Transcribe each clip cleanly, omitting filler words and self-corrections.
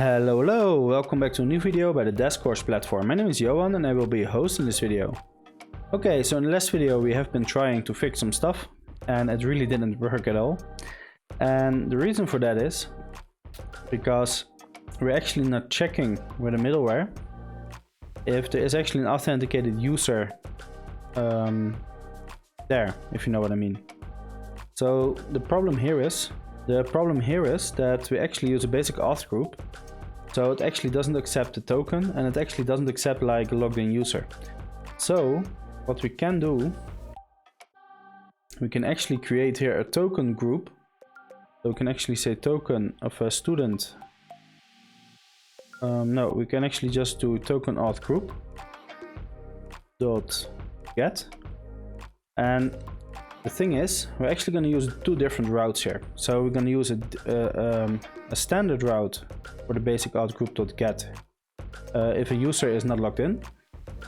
Hello, welcome back to a new video by the Devscorch platform. My name is Johan and I will be your host in this video. Okay, so in the last video we have been trying to fix some stuff and it really didn't work at all. And the reason for that is because we're actually not checking with the middleware if there is actually an authenticated user there, if you know what I mean. So the problem here is that we actually use a basic auth group. So it actually doesn't accept the token and it actually doesn't accept like a logged in user. So what we can do, we can actually create here a token group. So we can actually say token of a student. No, we can actually just do token auth group dot get. And the thing is, we're actually going to use two different routes here. So we're going to use a standard route for the basic auth_group.get if a user is not logged in.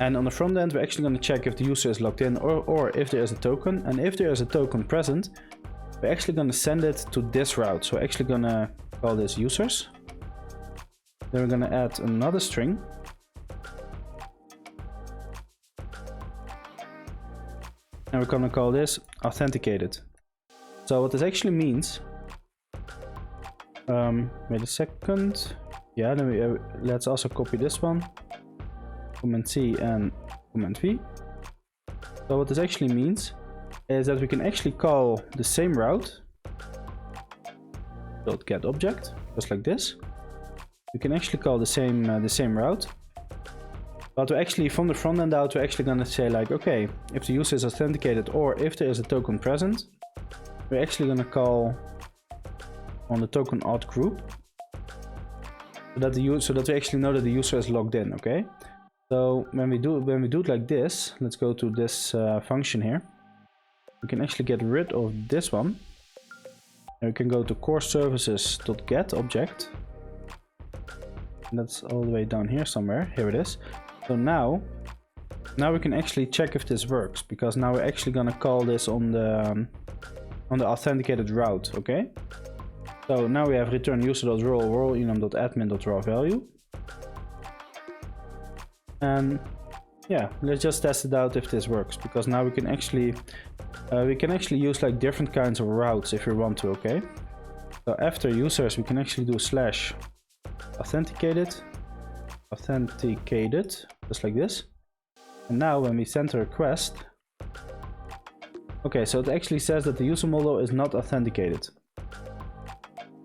And on the front end, we're actually going to check if the user is logged in or if there is a token. And if there is a token present, we're actually going to send it to this route. So we're actually going to call this users. Then we're going to add another string. And we're going to call this authenticated. So what this actually means, wait a second. Yeah, then let's also copy this one. Command C and Command V. So what this actually means is that we can actually call the same route .get object, just like this. We can actually call the same route. But we're actually, from the front end out, we're actually going to say like, okay, if the user is authenticated or if there is a token present, we're actually going to call on the token auth group so that we actually know that the user is logged in. Okay. So when we do it like this, let's go to this function here. We can actually get rid of this one. And we can go to core services.get object. And that's all the way down here somewhere. Here it is. So now we can actually check if this works, because now we're actually gonna call this on the authenticated route. Okay. So now we have return user.role enum.admin.raw value. And yeah, let's just test it out if this works, because now we can actually use like different kinds of routes if we want to. Okay. So after users, we can actually do /authenticated, just like this. And now when we send a request, okay, so it actually says that the user model is not authenticated.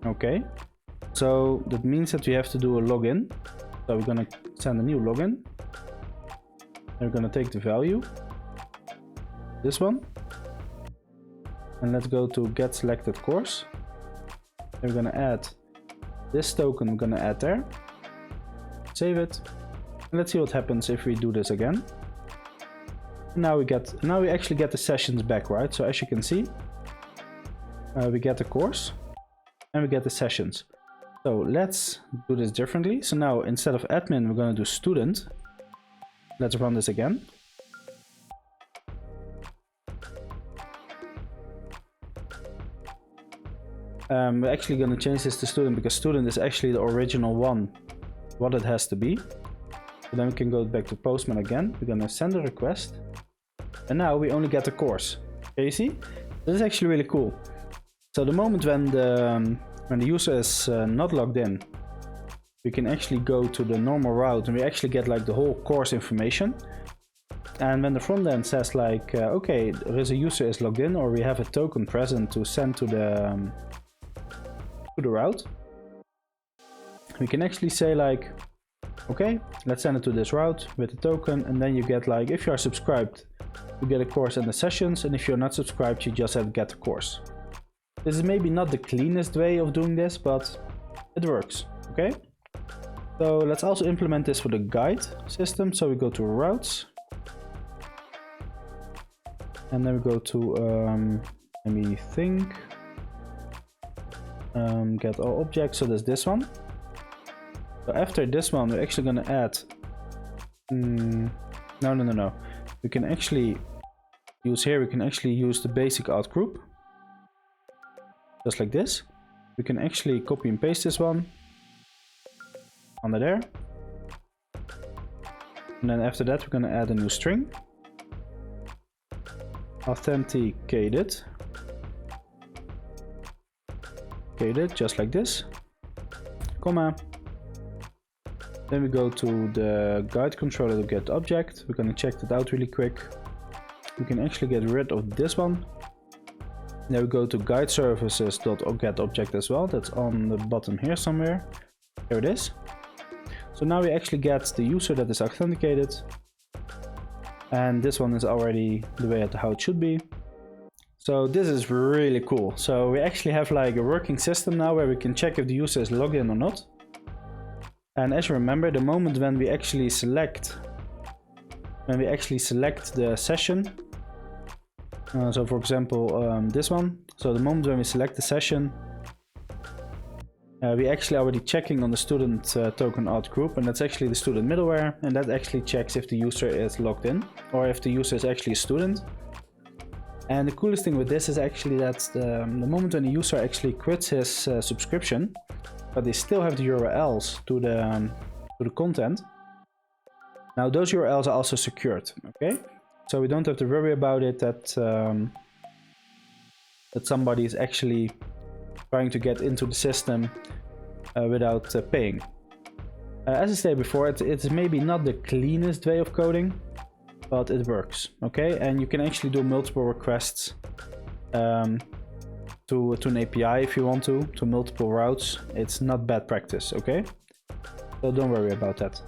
Okay, so that means that we have to do a login. So we're gonna send a new login. And we're gonna take the value, this one, and let's go to get selected course. And we're gonna add this token, we're gonna add there. Save it, and let's see what happens if we do this again. Now we actually get the sessions back, right? So as you can see, we get the course and we get the sessions. So let's do this differently. So now instead of admin, we're going to do student. Let's run this again. We're actually going to change this to student because student is actually the original one, what it has to be. So then we can go back to Postman again. We're gonna send a request, and now we only get the course. Okay, you see? This is actually really cool. So the moment when the user is not logged in, we can actually go to the normal route and we actually get like the whole course information. And when the front end says like, okay, there is a user is logged in, or we have a token present to send to the route, we can actually say like, okay, let's send it to this route with the token, and then you get like, if you are subscribed, you get a course and the sessions, and if you're not subscribed, you just have to get the course. This is maybe not the cleanest way of doing this, but it works. Okay. So let's also implement this for the guide system. So we go to routes, and then we go to let me think. Get all objects. So there's this one. So after this one, we're actually going to add. No. We can actually use here. We can actually use the basic auth group, just like this. We can actually copy and paste this one. under there. And then after that, we're gonna add a new string. Authenticated. Just like this. Comma. Then we go to the guide controller to get object. We're gonna check that out really quick. We can actually get rid of this one. Then we go to guide services.get object as well. That's on the bottom here somewhere. There it is. So now we actually get the user that is authenticated. And this one is already the way at how it should be. So this is really cool. So we actually have like a working system now where we can check if the user is logged in or not. And as you remember, the moment when we actually select the session, so for example this one, so the moment when we select the session, we actually already checking on the student token auth group, and that's actually the student middleware, and that actually checks if the user is logged in or if the user is actually a student. And the coolest thing with this is actually that the moment when the user actually quits his subscription, but they still have the URLs to the content. Now those URLs are also secured, okay? So we don't have to worry about it that somebody is actually trying to get into the system without paying. As I said before, it's maybe not the cleanest way of coding, but it works, okay? And you can actually do multiple requests to an API if you want to multiple routes. It's not bad practice, okay? So don't worry about that.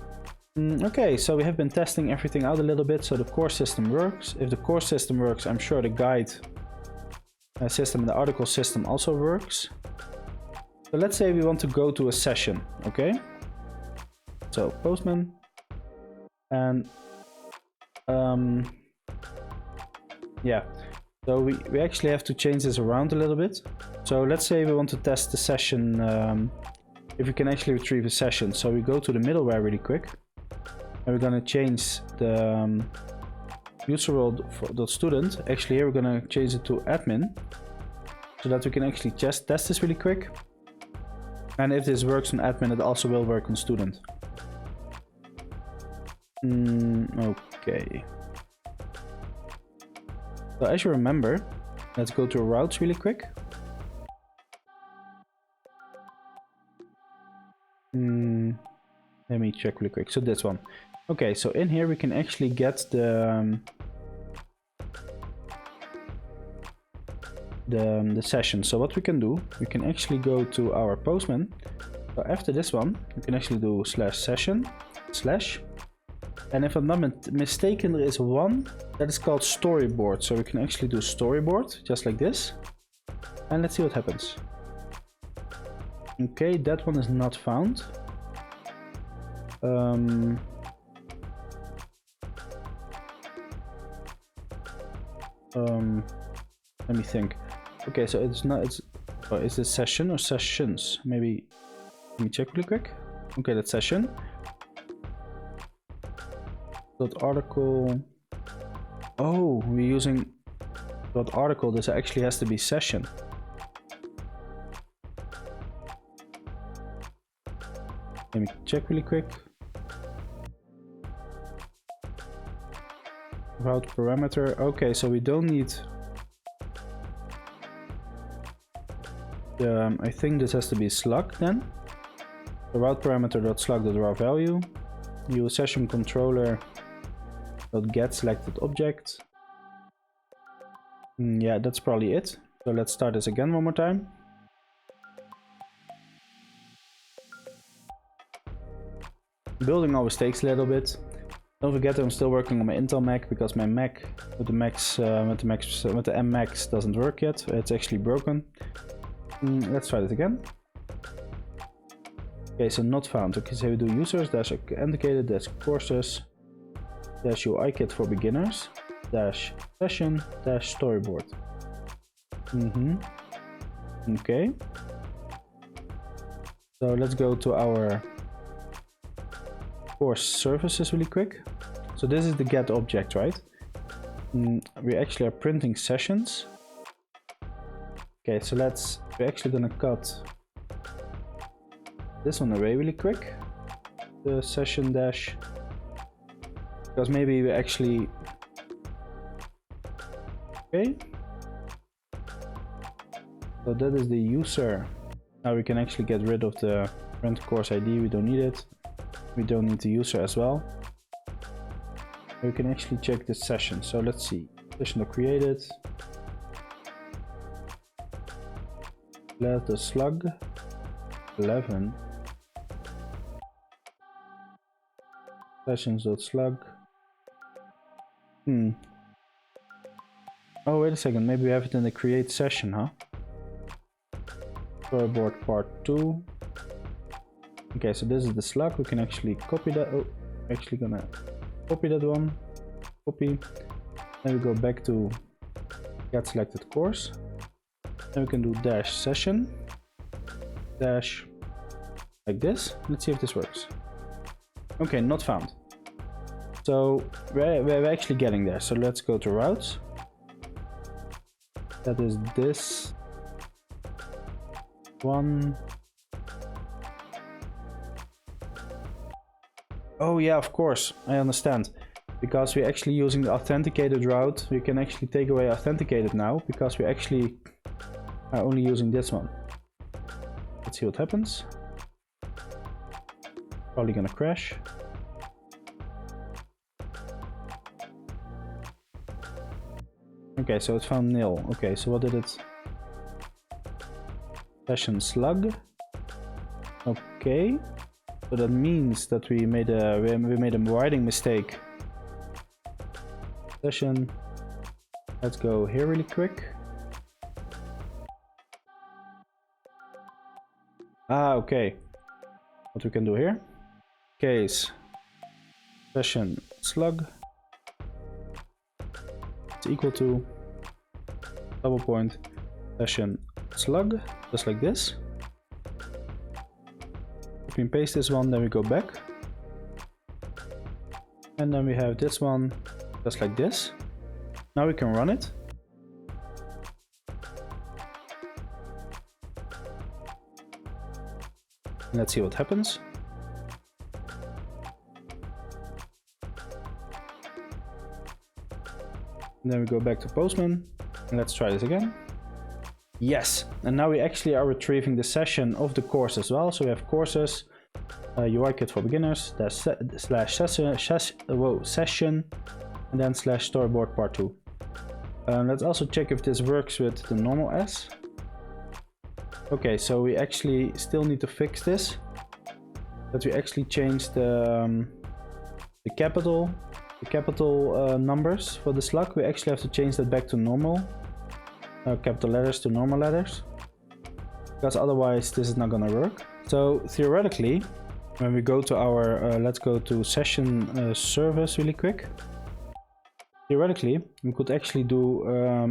Okay, so we have been testing everything out a little bit. So the core system works. If the core system works, I'm sure the guide system and the article system also works. So let's say we want to go to a session, okay? So Postman, and yeah, so we actually have to change this around a little bit. So let's say we want to test the session, if we can actually retrieve a session. So we go to the middleware really quick, and we're gonna change the user role.student. Actually here we're gonna change it to admin, so that we can actually just test this really quick. And if this works on admin, it also will work on student. Okay. So as you remember, let's go to routes really quick. Let me check really quick. So this one. Okay, so in here we can actually get the session. So what we can do, we can actually go to our Postman. So after this one, we can actually do /session/ and if I'm not mistaken, there is one that is called storyboard. So we can actually do storyboard just like this, and let's see what happens. Okay, that one is not found. Let me think. Okay, so it's not, oh, is it session or sessions? Maybe, let me check really quick. Okay, that's session. .article. Oh, we're using .article. This actually has to be session. Let me check really quick. Route parameter. Okay, so we don't need. I think this has to be slug then. The route parameter.slug.raw value. Use session controller. .get selected object. Yeah, that's probably it. So let's start this again one more time. Building always takes a little bit. Don't forget I'm still working on my Intel Mac because my Mac with the M-Max doesn't work yet. It's actually broken. Let's try this again. Okay, so not found. Okay, so we do users -authenticated -courses -UIKit for beginners -session -storyboard. Okay. So let's go to our course services really quick. So this is the get object, right? We actually are printing sessions. Okay, so we're actually gonna cut this one away really quick. the session dash, because maybe we actually, okay, so that is the user. Now we can actually get rid of the rent course ID, we don't need it. We don't need the user as well. We can actually check the session. So let's see, session created. Let the slug 11 sessions.slug. Oh, wait a second, maybe we have it in the create session, huh? Storyboard part 2. Okay, so this is the slug. We can actually copy that. Oh, actually gonna copy that one. Copy. Then we go back to get selected course. Then we can do dash session dash like this. Let's see if this works. Okay, not found. So we're actually getting there. So let's go to routes. That is this one. Oh yeah, of course, I understand. Because we're actually using the authenticated route, we can actually take away authenticated now, because we actually are only using this one. Let's see what happens. Probably gonna crash. Okay, so it found nil. Okay, so what did it? Session slug. Okay, so that means that we made a writing mistake. Session. Let's go here really quick. Ah, okay. What we can do here? Case session slug. It's equal to double point session slug, just like this. Copy and paste this one, then we go back. And then we have this one, just like this. Now we can run it. Let's see what happens. And then we go back to Postman, and let's try this again. Yes, and now we actually are retrieving the session of the course as well. So we have courses, UI kit for beginners, slash session, and then slash storyboard part 2. Let's also check if this works with the normal S. Okay, so we actually still need to fix this. But we actually changed the capital numbers for the slug. We actually have to change that back to normal. Capital letters to normal letters. Because otherwise this is not gonna work. So theoretically, when we go to our, let's go to session service really quick. Theoretically, we could actually do,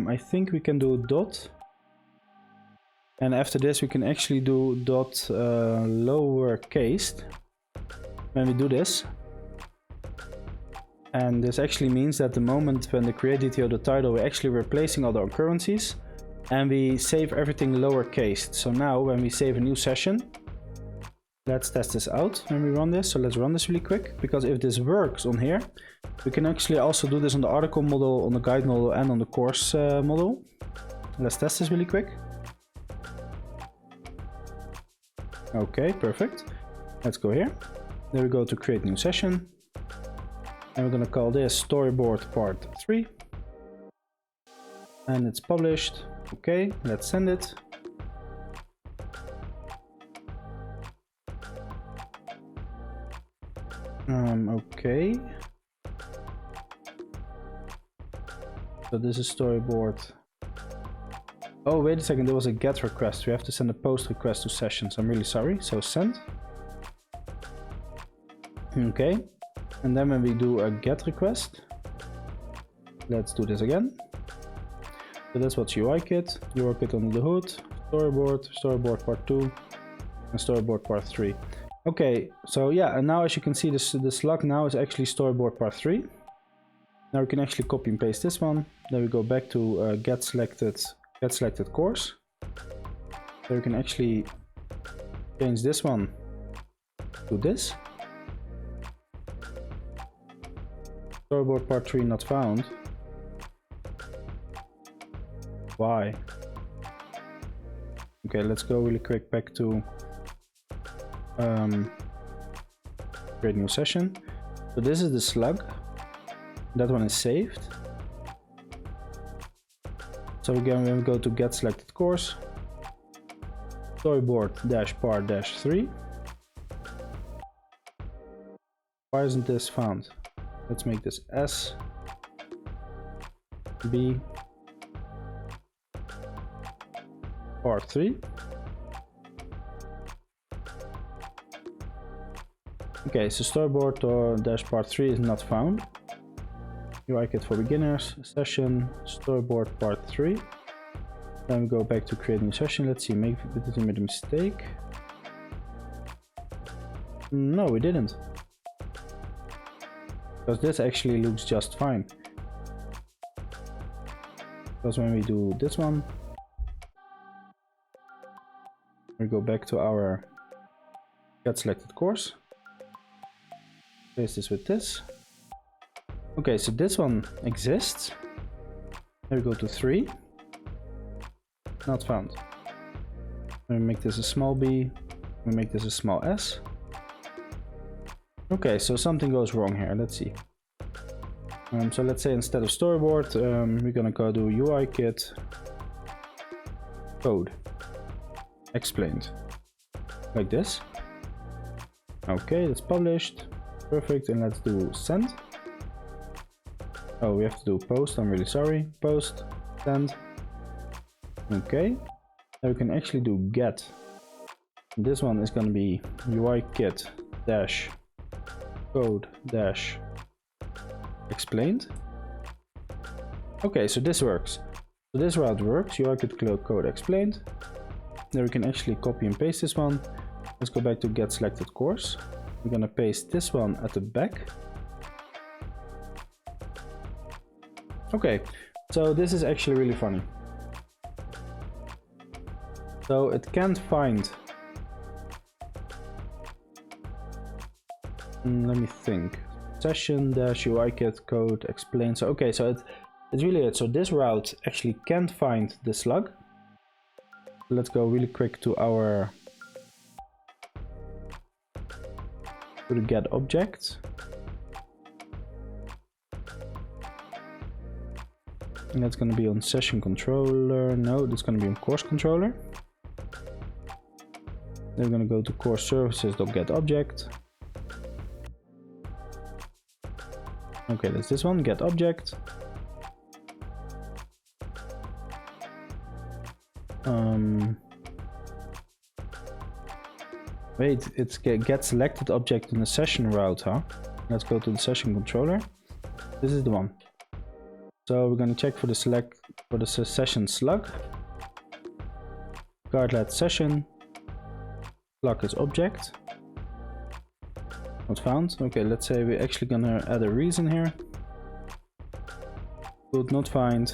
I think we can do dot. And after this we can actually do dot lowercase when we do this. And this actually means that the moment when the create detail the title, we're actually replacing all the occurrences and we save everything lowercase. So now when we save a new session, let's test this out when we run this. So let's run this really quick, because if this works on here, we can actually also do this on the article model, on the guide model, and on the course model. Let's test this really quick. Okay, perfect. Let's go here. There we go to create new session. And we're gonna call this storyboard part 3. And it's published. Okay, let's send it. Okay. So this is storyboard. Oh, wait a second, there was a get request. We have to send a post request to sessions. I'm really sorry. So send. Okay. And then when we do a get request, let's do this again. So that's what's UI kit under the hood, storyboard part 2, and storyboard part 3. Okay, so yeah, and now as you can see, the slug now is actually storyboard part 3. Now we can actually copy and paste this one. Then we go back to get selected course. Then we can actually change this one to this. Storyboard part 3 not found. Why? Okay, let's go really quick back to create new session. So this is the slug. That one is saved. So again, we go to get selected course. Storyboard dash part dash 3. Why isn't this found? Let's make this S B part 3. Okay, so storyboard or dash part 3 is not found. UI kit for beginners, session, storyboard part 3. Then we go back to create new session. Let's see, did we make a mistake? No, we didn't. Because this actually looks just fine. Because when we do this one, we go back to our get selected course. Paste this with this. Okay, so this one exists. Then we go to 3. Not found. We make this a small b. We make this a small s. Okay, so something goes wrong here. Let's see. So let's say instead of storyboard, we're gonna go do UI kit code explained like this. Okay, it's published. Perfect, and let's do send. Oh, we have to do post. I'm really sorry. Post, send. Okay, now we can actually do get. This one is going to be UI kit dash code dash explained. Okay, so this works. So this route works. UI kit code explained. Then we can actually copy and paste this one. Let's go back to get selected course. We're going to paste this one at the back. Okay, so this is actually really funny. So it can't find. Let me think. Session dash UI kit code explain. So okay, so it's really it. So this route actually can't find the slug. Let's go really quick to our the get object. And that's going to be on session controller. No, that's going to be on course controller. Then we're going to go to course services.get object. Okay, that's this one, get object. Wait, it's get selected object in the session route, huh? Let's go to the session controller. This is the one. So we're going to check for the session slug. Cardlet session. Slug is object. Not found. Okay, let's say we're actually gonna add a reason here. Could not find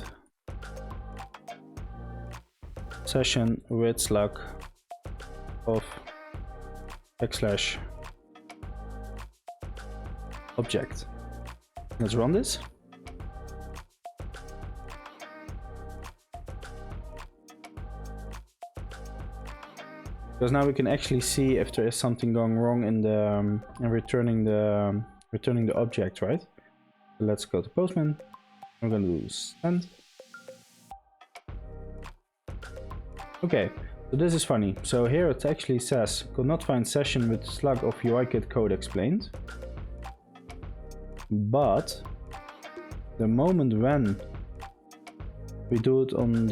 session with slug of / object. Let's run this. Because now we can actually see if there is something going wrong in the returning the object, right? So let's go to Postman. We're gonna do send. Okay, so this is funny. So here it actually says could not find session with slug of UIKit code explained. But the moment when we do it on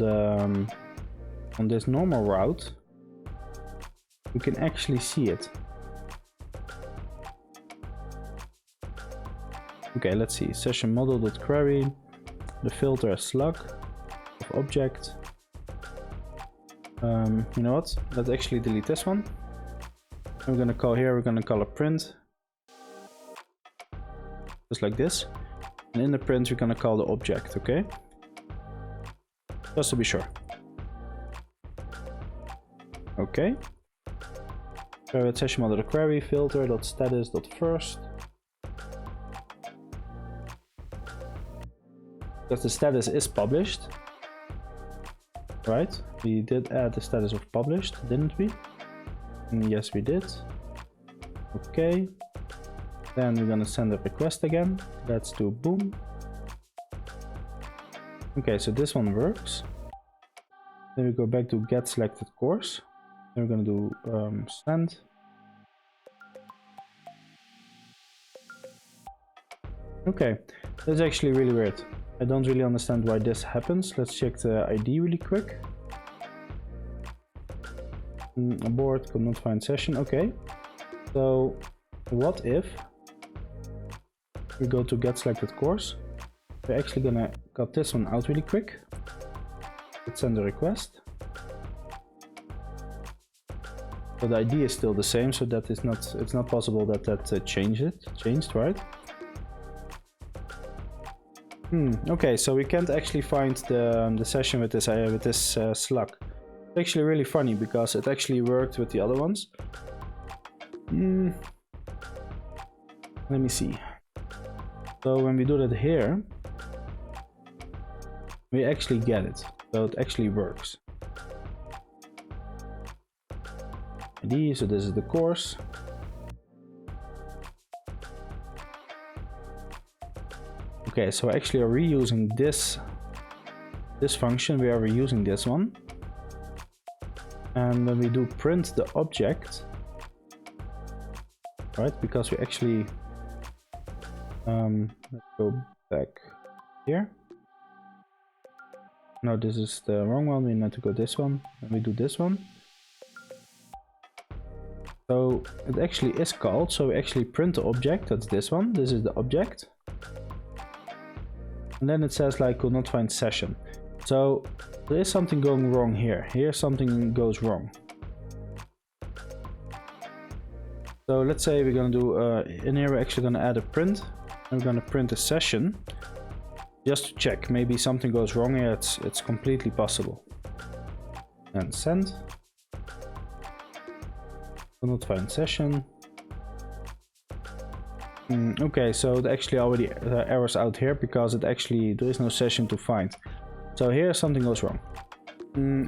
this normal route, we can actually see it. Okay, let's see. Session model.query. The filter is slug of object. You know what? Let's actually delete this one. We're gonna call here. We're gonna call a print, just like this. And in the print, we're gonna call the object. Okay, just to be sure. Okay. Private session model query filter.status.first. because the status is published, right? We did add the status of published, didn't we? Yes, we did. Okay. Then we're gonna send a request again. Let's do boom. Okay, so this one works. Then we go back to get selected course. Then we're gonna do send. Okay, that's actually really weird. I don't really understand why this happens. Let's check the ID really quick. Abort, could not find session. Okay, so what if we go to get selected course? We're actually gonna cut this one out really quick. Let's send a request. So the ID is still the same, so that is not, it's not possible that that changed, right? Okay, so we can't actually find the session with this slug. It's actually really funny because it actually worked with the other ones. Let me see. So when we do that here, we actually get it. So it actually works. ID, so this is the course. Okay, so actually are reusing this function, we are reusing this one. And when we do print the object, right, because we actually let's go back here. No, this is the wrong one, we need to go this one, and we do this one. So it actually is called, so we actually print the object, that's this one, this is the object. And then it says like could not find session. So there is something going wrong here. Here something goes wrong. So let's say we're gonna do in here we're actually gonna add a print. And we're gonna print a session just to check. Maybe something goes wrong here. It's completely possible. And send. Could not find session. Okay, so it actually already errors out here because it actually there is no session to find. So here something goes wrong.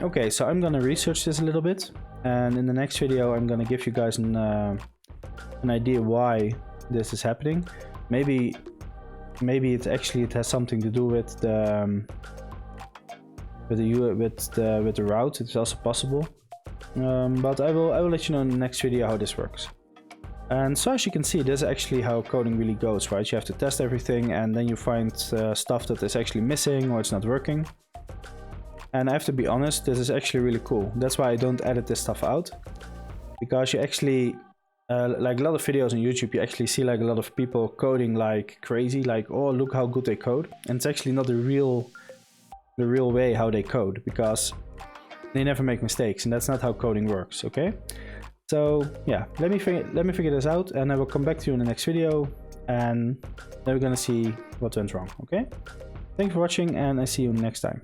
Okay, so I'm gonna research this a little bit, and in the next video I'm gonna give you guys an idea why this is happening. Maybe it has something to do with the route. It's also possible, but I will let you know in the next video how this works. And so as you can see, this is actually how coding really goes, right? You have to test everything and then you find stuff that is actually missing or it's not working. And I have to be honest, this is actually really cool. That's why I don't edit this stuff out. Because you actually, like a lot of videos on YouTube, you actually see like a lot of people coding like crazy, like, oh, look how good they code. And it's actually not the real way how they code, because they never make mistakes, and that's not how coding works, okay? So yeah, let me figure this out, and I will come back to you in the next video, and then we're gonna see what went wrong, okay? Thanks for watching, and I see you next time.